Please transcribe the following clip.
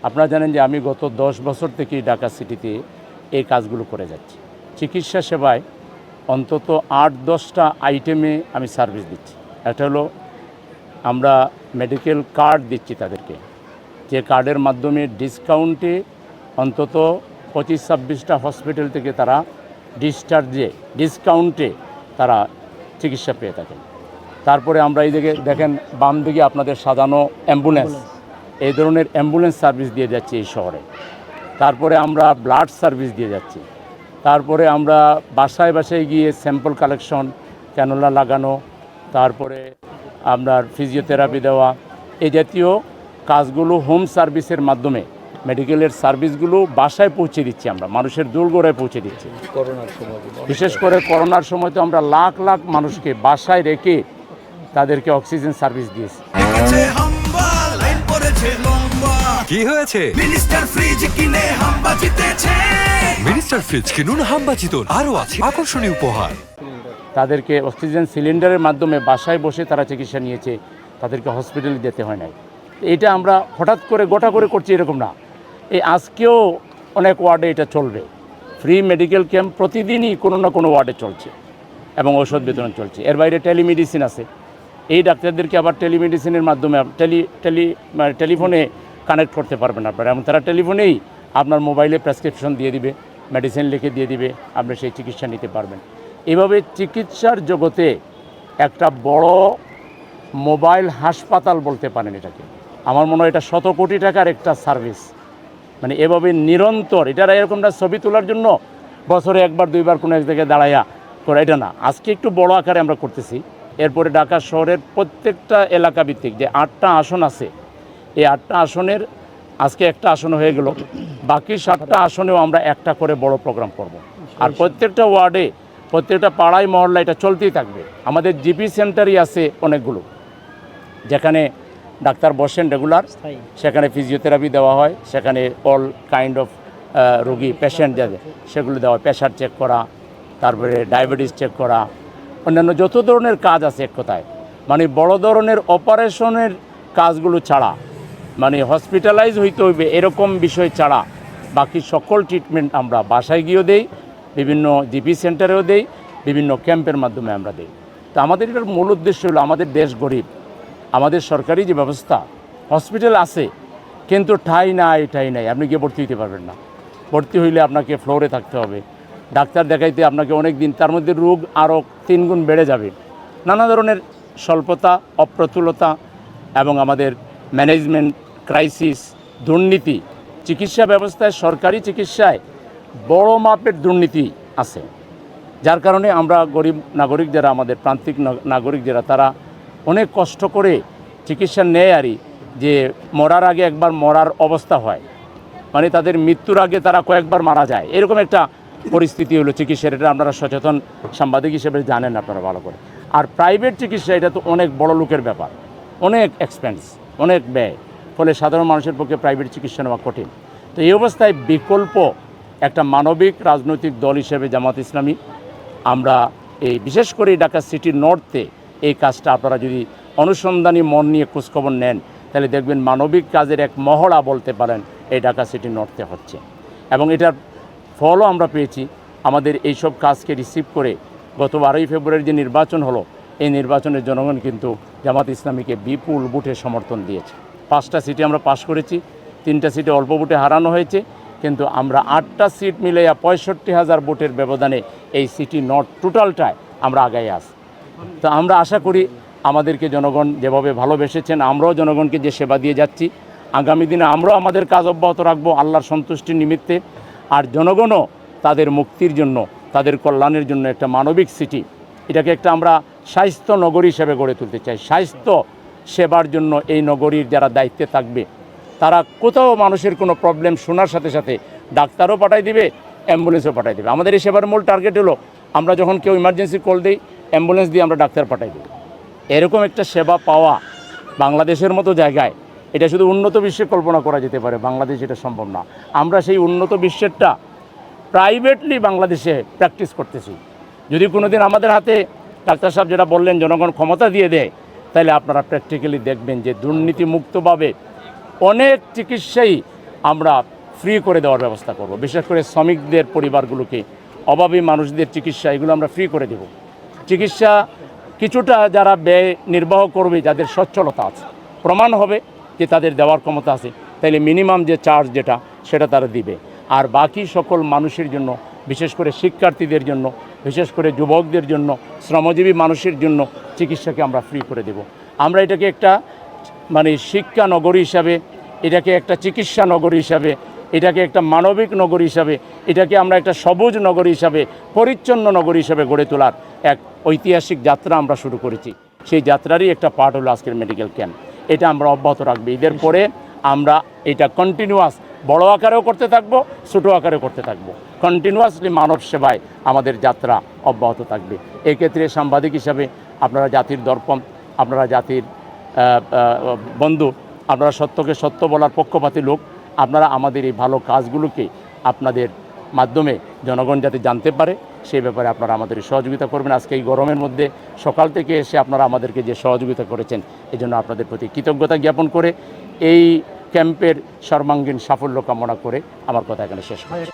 আপনারা জানেন যে আমি গত 10 বছর থেকে ঢাকা সিটিতে এই কাজগুলো করে যাচ্ছি। চিকিৎসা সেবায় অন্তত 8-10টা আইটেমে আমি সার্ভিস দিচ্ছি। একটা হলো আমরা মেডিকেল কার্ড দিচ্ছি তাদেরকে, যে কার্ডের মাধ্যমে ডিসকাউন্টে অন্তত 25-26টা হসপিটাল থেকে তারা ডিসচার্জে ডিসকাউন্টে তারা চিকিৎসা পেয়ে থাকেন। তারপরে আমরা এই দিকে দেখেন বাম দিকে আপনাদের সাজানো অ্যাম্বুলেন্স, এই ধরনের অ্যাম্বুলেন্স সার্ভিস দিয়ে যাচ্ছি এই শহরে। তারপরে আমরা ব্লাড সার্ভিস দিয়ে যাচ্ছি। তারপরে আমরা বাসায় বাসায় গিয়ে স্যাম্পল কালেকশন, ক্যানোলা লাগানো, তারপরে আপনার ফিজিওথেরাপি দেওয়া, এই জাতীয় কাজগুলো হোম সার্ভিসের মাধ্যমে মেডিকেলের সার্ভিসগুলো বাসায় পৌঁছে দিচ্ছি, আমরা মানুষের দোরগোড়ায় পৌঁছে দিচ্ছি। করোনার সময় বিশেষ করে করোনার সময় তো আমরা লাখ লাখ মানুষকে বাসায় রেখে তাদেরকে অক্সিজেন সার্ভিস দিয়েছি। কি হয়েছে? মিনিস্টার ফ্রিজ কিনে হাম্বা জিতেছে। মিনিস্টার ফ্রিজ কিনুন, হাম্বা জিতুন, আরো আছে আকর্ষণীয় উপহার। তাদেরকে অক্সিজেন সিলিন্ডারের মাধ্যমে বাসায় বসে তারা চিকিৎসা নিয়েছে, তাদেরকে হসপিটালে যেতে হয় নাই। এটা আমরা হঠাৎ করে গোটা করে করছি এরকম না, এই আজকেও অনেক ওয়ার্ডে এটা চলবে। ফ্রি মেডিকেল ক্যাম্প প্রতিদিনই কোনো না কোনো ওয়ার্ডে চলছে এবং ঔষধ বিতরণ চলছে। এর বাইরে টেলিমেডিসিন আছে, এই ডাক্তারদেরকে আবার টেলিমেডিসিনের মাধ্যমে টেলিফোনে কানেক্ট করতে পারবেন আপনারা, এবং তারা টেলিফোনেই আপনার মোবাইলে প্রেসক্রিপশন দিয়ে দিবে, মেডিসিন লিখে দিয়ে দিবে, আপনি সেই চিকিৎসা নিতে পারবেন। এভাবে চিকিৎসার জগতে একটা বড় মোবাইল হাসপাতাল বলতে পারেন এটাকে। আমার মনে হয় এটা 100 কোটি টাকার একটা সার্ভিস। মানে এভাবে নিরন্তর, এটারা এরকমটা ছবি তোলার জন্য বছরে একবার দুইবার কোনো এক জায়গায় দাঁড়াইয়া করে, এটা না, আজকে একটু বড় আকারে আমরা করতেছি। এরপরে ঢাকা শহরের প্রত্যেকটা এলাকা ভিত্তিক যে 8টা আসন আছে, এই 8টা আসনের আজকে একটা আসন হয়ে গেল, বাকি 7টা আসনেও আমরা একটা করে বড় প্রোগ্রাম করব। আর প্রত্যেকটা ওয়ার্ডে, প্রত্যেকটা পাড়ায় মহল্লা এটা চলতেই থাকবে। আমাদের জিপি সেন্টারই আছে অনেকগুলো, যেখানে ডাক্তার বসেন রেগুলার, সেখানে ফিজিওথেরাপি দেওয়া হয়, সেখানে অল কাইন্ড অফ রোগী পেশেন্ট যাদের সেগুলো দেওয়া হয়, প্রেশার চেক করা, তারপরে ডায়াবেটিস চেক করা, অন্যান্য যত ধরনের কাজ আছে। এক কথায় মানে বড় ধরনের অপারেশনের কাজগুলো ছাড়া, মানে হসপিটালাইজ হইতে হইবে এরকম বিষয় ছাড়া বাকি সকল ট্রিটমেন্ট আমরা বাসায় গিয়েও দেই, বিভিন্ন জিপি সেন্টারেও দেই, বিভিন্ন ক্যাম্পের মাধ্যমে আমরা দেই। তো আমাদের এটার মূল উদ্দেশ্য হলো, আমাদের দেশ গরিব, আমাদের সরকারি যে ব্যবস্থা, হসপিটাল আছে কিন্তু ঠাঁই নাই, আপনি গিয়ে ভর্তি হইতে পারবেন না। ভর্তি হইলে আপনাকে ফ্লোরে থাকতে হবে, ডাক্তার দেখাইতে আপনাকে অনেক দিন, তার মধ্যে রোগ আরও 3 গুণ বেড়ে যাবে। নানা ধরনের স্বল্পতা, অপ্রতুলতা এবং আমাদের ম্যানেজমেন্ট ক্রাইসিস, দুর্নীতি, চিকিৎসা ব্যবস্থায়, সরকারি চিকিৎসায় বড় মাপের দুর্নীতি আছে। যার কারণে আমরা গরিব নাগরিক যারা, আমাদের প্রান্তিক নাগরিক যারা, তারা অনেক কষ্ট করে চিকিৎসা নেয় আরই, যে মরার আগে একবার মরার অবস্থা হয়, মানে তাদের মৃত্যুর আগে তারা কয়েকবার মারা যায়, এরকম একটা পরিস্থিতি হলো চিকিৎসার। এটা আপনারা সচেতন সাংবাদিক হিসেবে জানেন আপনারা ভালো করে। আর প্রাইভেট চিকিৎসা এটা তো অনেক বড় লোকের ব্যাপার, অনেক এক্সপেন্স, অনেক ব্যয়, ফলে সাধারণ মানুষের পক্ষে প্রাইভেট চিকিৎসা নেওয়া কঠিন। তো এই অবস্থায় বিকল্প একটা মানবিক রাজনৈতিক দল হিসেবে জামাত ইসলামী আমরা এই বিশেষ করে ঢাকা সিটি নর্থে এই কাজটা আপনারা যদি অনুসন্ধানী মন নিয়ে খোঁজখবর নেন, তাহলে দেখবেন মানবিক কাজের এক মহড়া বলতে পারেন এই ঢাকা সিটি নর্থে হচ্ছে, এবং এটার ফলও আমরা পেয়েছি। আমাদের এইসব কাজকে রিসিভ করে গত 12ই ফেব্রুয়ারি যে নির্বাচন হলো, এই নির্বাচনের জনগণ কিন্তু জামাত ইসলামীকে বিপুল ভোটে সমর্থন দিয়েছে। 5টা সিটে আমরা পাশ করেছি, 3টা সিটে অল্প ভোটে হারানো হয়েছে, কিন্তু আমরা 8টা সিট মিলাইয়া 65,000 ভোটের ব্যবধানে এই সিটি নর্থ টোটালটায় আমরা আগায় আসি। তো আমরা আশা করি আমাদেরকে জনগণ যেভাবে ভালোবেসেছেন, আমরাও জনগণকে যে সেবা দিয়ে যাচ্ছি, আগামী দিনে আমরাও আমাদের কাজ অব্যাহত রাখবো আল্লাহর সন্তুষ্টির নিমিত্তে। আর জনগণও তাদের মুক্তির জন্য, তাদের কল্যাণের জন্য একটা মানবিক সিটি, এটাকে একটা আমরা স্বাস্থ্য নগরী হিসেবে গড়ে তুলতে চাই। স্বাস্থ্য সেবার জন্য এই নগরীর যারা দায়িত্বে থাকবে, তারা কোথাও মানুষের কোনো প্রবলেম শোনার সাথে সাথে ডাক্তারও পাঠাই দিবে, অ্যাম্বুলেন্সও পাঠাই দেবে। আমাদের এই সেবার মূল টার্গেট হলো, আমরা যখন কেউ ইমার্জেন্সি কল দিই, অ্যাম্বুলেন্স দিয়ে আমরা ডাক্তার পাঠাই দিই। এরকম একটা সেবা পাওয়া বাংলাদেশের মতো জায়গায়, এটা শুধু উন্নত বিশ্বে কল্পনা করা যেতে পারে, বাংলাদেশ এটা সম্ভব না। আমরা সেই উন্নত বিশ্বেরটা প্রাইভেটলি বাংলাদেশে প্র্যাকটিস করতেছি। যদি কোনো দিন আমাদের হাতে ডাক্তার সাহেব যেটা বললেন জনগণ ক্ষমতা দিয়ে দেয়, তাহলে আপনারা প্র্যাকটিক্যালি দেখবেন যে দুর্নীতিমুক্তভাবে অনেক চিকিৎসাই আমরা ফ্রি করে দেওয়ার ব্যবস্থা করব। বিশেষ করে শ্রমিকদের পরিবারগুলোকে, অভাবী মানুষদের চিকিৎসা, এগুলো আমরা ফ্রি করে দেব। চিকিৎসা কিছুটা যারা ব্যয় নির্বাহ করবে, যাদের সচ্ছলতা আছে, প্রমাণ হবে যে তাদের দেওয়ার ক্ষমতা আছে, তাইলে মিনিমাম যে চার্জ যেটা সেটা তারা দিবে। আর বাকি সকল মানুষের জন্য, বিশেষ করে শিক্ষার্থীদের জন্য, বিশেষ করে যুবকদের জন্য, শ্রমজীবী মানুষের জন্য চিকিৎসাকে আমরা ফ্রি করে দেব। আমরা এটাকে একটা শিক্ষা নগরী হিসাবে, এটাকে একটা চিকিৎসা নগরী হিসাবে, এটাকে একটা মানবিক নগরী হিসাবে, এটাকে আমরা একটা সবুজ নগরী হিসাবে, পরিচ্ছন্ন নগরী হিসাবে গড়ে তোলার এক ঐতিহাসিক যাত্রা আমরা শুরু করেছি। সেই যাত্রারই একটা পার্ট হলো আজকের মেডিকেল ক্যাম্প। এটা আমরা অব্যাহত রাখবো। ঈদের পরে আমরা এটা কন্টিনিউয়াস বড় আকারেও করতে থাকবো, ছোটো আকারেও করতে থাকবো। কন্টিনিউয়াসলি মানব সেবায় আমাদের যাত্রা অব্যাহত থাকবে। এক্ষেত্রে সাংবাদিক হিসাবে আপনারা জাতির দর্পণ, আপনারা জাতির বন্ধু, আপনারা সত্যকে সত্য বলার পক্ষপাতী লোক। আপনারা আমাদের এই ভালো কাজগুলোকে আপনাদের মাধ্যমে জনগণ যাতে জানতে পারে, সেই ব্যাপারে আপনারা আমাদের সহযোগিতা করবেন। আজকে এই গরমের মধ্যে সকাল থেকে এসে আপনারা আমাদেরকে যে সহযোগিতা করেছেন, এই জন্য আপনাদের প্রতি কৃতজ্ঞতা জ্ঞাপন করে এই ক্যাম্পের সর্বাঙ্গীন সাফল্য কামনা করে আমার কথা এখানে শেষ করছি।